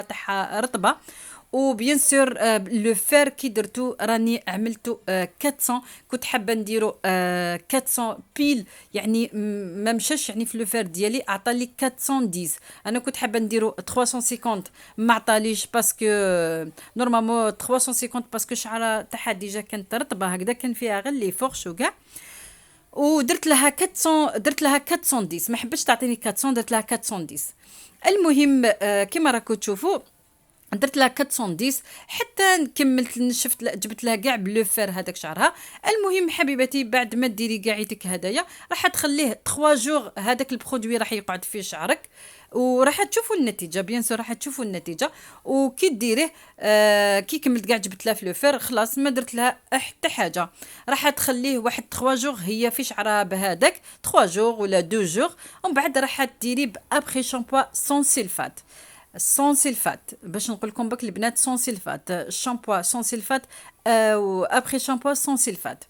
تاعها رطبه. وبيان سور لو فير كي درتو راني عملتو 400. كنت حابه نديرو 400 بيل، يعني ما مشاش يعني في لو فير ديالي، عطى لي 410. انا كنت حابه نديرو 350، ما عطاليش باسكو نورمالمون 350 باسكو الشعره تاعها ديجا كانت رطبه هكذا، كان فيها غير لي فورش وكاع. ودرت لها 400، درت لها 410، ما حبيتش تعطيني 400، درت لها 410. المهم كما راكم تشوفوا درت لها 410 حتى كملت نشفت جبت لها كاع بلو فير هذاك شعرها. المهم حبيبتي بعد ما ديري كاعيتك هدايا راح تخليه 3 جور، هذاك البرودوي راح يقعد في شعرك وراح تشوفوا النتيجه. بيان سور راح تشوفوا النتيجه. وكي ديريه كي كملت كاع جبت لها في لو فير خلاص ما درت لها حتى حاجه. راح تخليه واحد 3 جور هي في شعرها بهذاك 3 جور ولا 2 جور، ومن بعد راح ديري بابخي شامبوا سون سيلفات. سون سيلفات باش نقول لكم بك البنات، سون سيلفات الشامبوا سون سيلفات وابخي شامبوا سون سيلفات.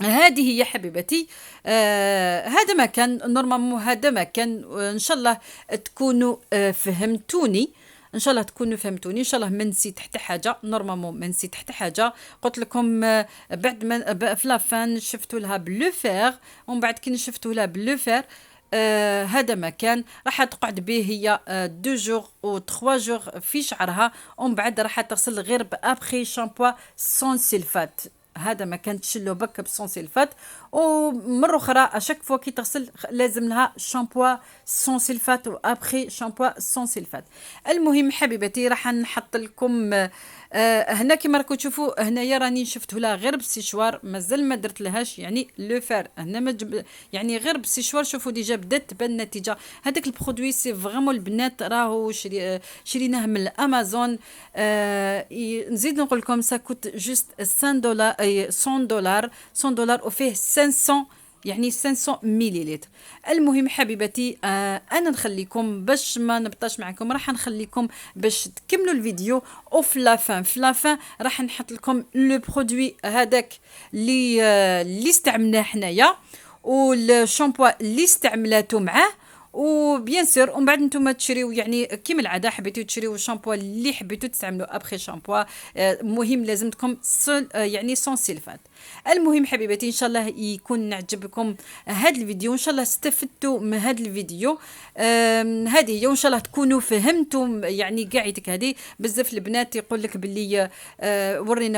هذه هي حبيبتي. هذا ما كان نورمالمون، هذا ما كان. ان شاء الله تكونوا فهمتوني، ان شاء الله تكونوا فهمتوني، ان شاء الله ما نسيت حتى حاجه. نورمالمون ما نسيت حتى حاجه. قلت لكم بعد ما في لافان شفتوا لها بلو فير، ومن بعد كي شفتوا لها بلو فير هذا ما كان. راح تقعد به هي 2 جور و 3 جور في شعرها، ومن بعد راح تغسل غير بابخي شامبوا سون سيلفات. هذا ما كان تشلو بك بسون سيلفات. ومره اخرى اشاك فوا كي تغسل لازم لها شامبوا سون سيلفات وابخي شامبوا سون سيلفات. المهم حبيبتي راح نحط لكم هنا كما راكم تشوفوا هنايا راني شفته لها غير بالسيشوار، مازال ما درت لهاش يعني لو فير هنا ما يعني غير بالسيشوار. شوفوا ديجا بدات تبان النتيجه. هذاك البرودوي سي فريمون البنات راهو شريناه من الامازون. نزيد نقول لكم سا كوت جوست 5 دولار اي 100 دولار 100 دولار وفيه 500 يعني 500 مليلتر. المهم حبيبتي انا نخليكم باش ما نبطاش معكم، راح نخليكم باش تكملوا الفيديو. وفي لافان في لافان راح نحط لكم لو برودوي هذاك اللي استعملناه حنايا والشامبوا اللي استعملاته معاه. وبيان سور ومن بعد نتوما تشريو يعني كيما العاده حبيتو تشريو الشامبو اللي حبيتو تستعملوا ابخي شامبو. مهم لازمكم يعني سون سيلفات. المهم حبيبتي ان شاء الله يكون عجبكم هذا الفيديو، ان شاء الله استفدتوا من هذا الفيديو. هذه هي، وان شاء الله تكونوا فهمتم يعني قاعدتك هذه. بزاف البنات يقول لك باللي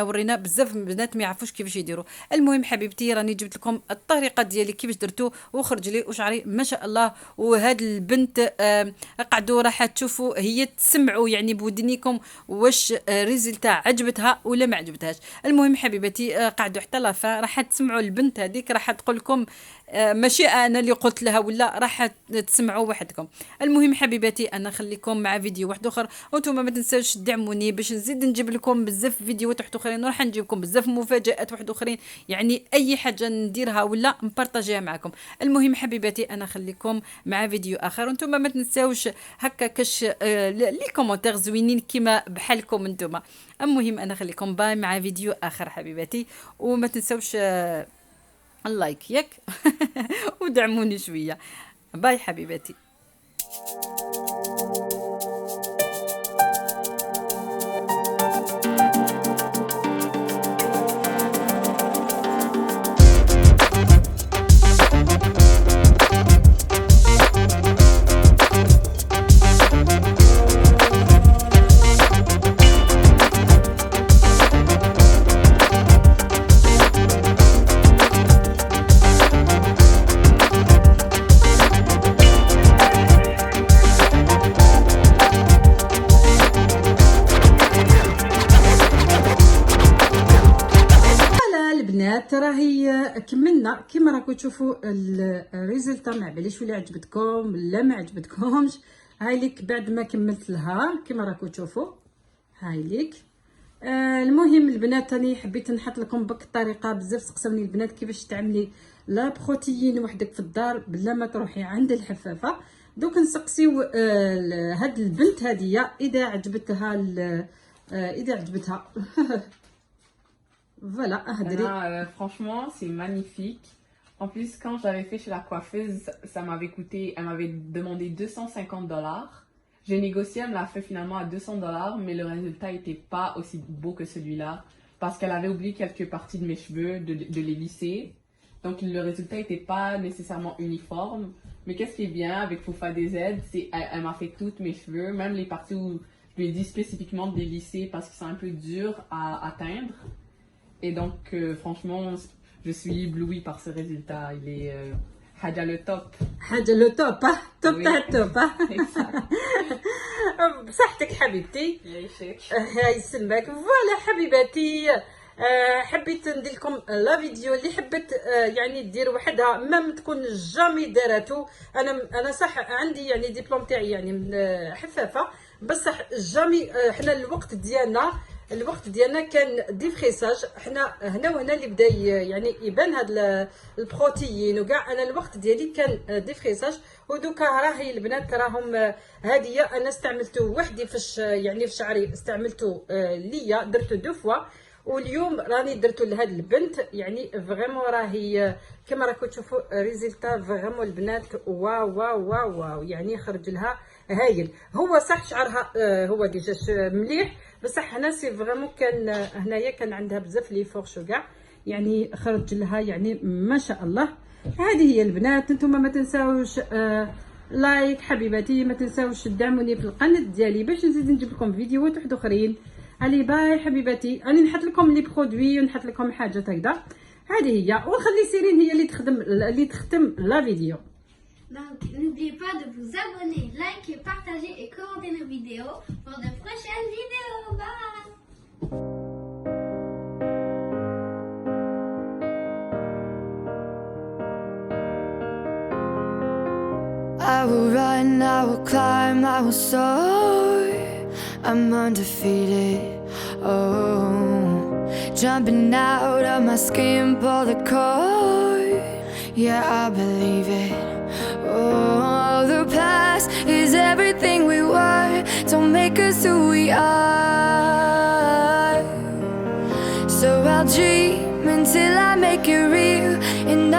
ورينا بزاف البنات ما يعرفوش كيفاش يديروا. المهم حبيبتي راني جبت لكم الطريقه ديالي كيفاش درتو وخرج لي وشعري ما شاء الله. وهاد البنت قعدوا راح تشوفوا هي تسمعوا يعني بودنيكم واش ريزلتا عجبتها ولا ما عجبتهاش. المهم حبيبتي قعدوا حتى لافا راح تسمعوا البنت هذيك راح تقول لكم ماشي انا اللي قلت لها ولا راح تسمعوا وحدكم. المهم حبيباتي انا خليكم مع فيديو واحد اخر، وانتم ما تنساوش تدعموني باش نزيد نجيب لكم بزاف فيديوهات واحد اخرين، وراح نجيب لكم بزاف مفاجات واحد اخرين، يعني اي حاجه نديرها ولا نبارطاجيها معكم. المهم حبيباتي انا خليكم مع فيديو اخر، وانتم ما تنساوش هكا كاش لي كومونتير زوينين كيما بحالكم انتم. المهم انا خليكم باي مع فيديو اخر حبيباتي، وما تنساوش اللايك ياك ودعموني شويه. باي حبيباتي. راهي كملنا كيما راكم تشوفوا الريزلتا. ما باليش ولا عجبتكم لا ما عجبتكمش. هاي ليك بعد ما كملت لها كيما راكم تشوفوا هاي ليك. المهم البنات راني حبيت نحط لكم بك الطريقه. بزاف سقسوني البنات كيفاش تعملي لا بروتيين وحدك في الدار بلا ما تروحي عند الحفافه. دوك نسقسيو هاد البنت هذه اذا عجبتها اذا عجبتها Voilà, franchement, c'est magnifique. En plus, quand j'avais fait chez la coiffeuse, ça m'avait coûté, elle m'avait demandé 250 $. J'ai négocié, elle me l'a fait finalement à $200, mais le résultat n'était pas aussi beau que celui-là. Parce qu'elle avait oublié quelques parties de mes cheveux, de les lisser. Donc le résultat n'était pas nécessairement uniforme. Mais qu'est-ce qui est bien avec Foufa DZ, c'est elle m'a fait toutes mes cheveux, même les parties où je lui ai dit spécifiquement de les lisser parce qu'ils sont un peu durs à atteindre. Et donc franchement, je suis éblouie par ce résultat. Il est Haja le top. حاجه لو توب توب Oui. تاع التوب Exact. بصحتك حبيبتي. يعيشك. هاي يسلمك فوالا حبيباتي. حبيت ندير لكم لا فيديو اللي حبت يعني دير وحدها ما تكون جامي داراتو. انا صح عندي يعني ديبلوم تاعي يعني حفافه بصح جامي حنا الوقت ديالنا كان ديفريساج. حنا هنا وهنا اللي بدا يعني يبان هذا البروتيين وكاع. انا الوقت ديالي كان ديفريساج ودوكا راهي البنات راهم هاديه انا استعملته وحدي يعني في شعري استعملته ليا درته دو فوا واليوم راني درتو لهاد البنت يعني فريمون راهي كما راكم تشوفوا ريزلتا فريمون البنات واو واو واو واو يعني خرج لها هايل. هو صح شعرها هو ديجا مليح بصح هنا سي فريمون كان هنايا كان عندها بزاف لي فورش وكاع يعني خرج لها يعني ما شاء الله. هذه هي البنات. نتوما ما تنساوش لايك حبيباتي، ما تنساوش تدعموني في القناه ديالي باش نزيد نجيب لكم فيديوهات واحد اخرين. علي باي حبيباتي. راني نحط لكم لي برودوي ونحط لكم حاجات هكذا. هذه هي ونخلي سيرين هي اللي تختم لا فيديو. Donc, n'oubliez pas de vous abonner, liker, partager et commenter nos vidéos pour de prochaines vidéos. Bye! I will run, I will climb, I will soar. I'm undefeated. Oh, jumping out of my skin, pull the cord. Yeah, I believe it. Oh, the past is everything we were. Don't make us who we are. So I'll dream until I make it real. And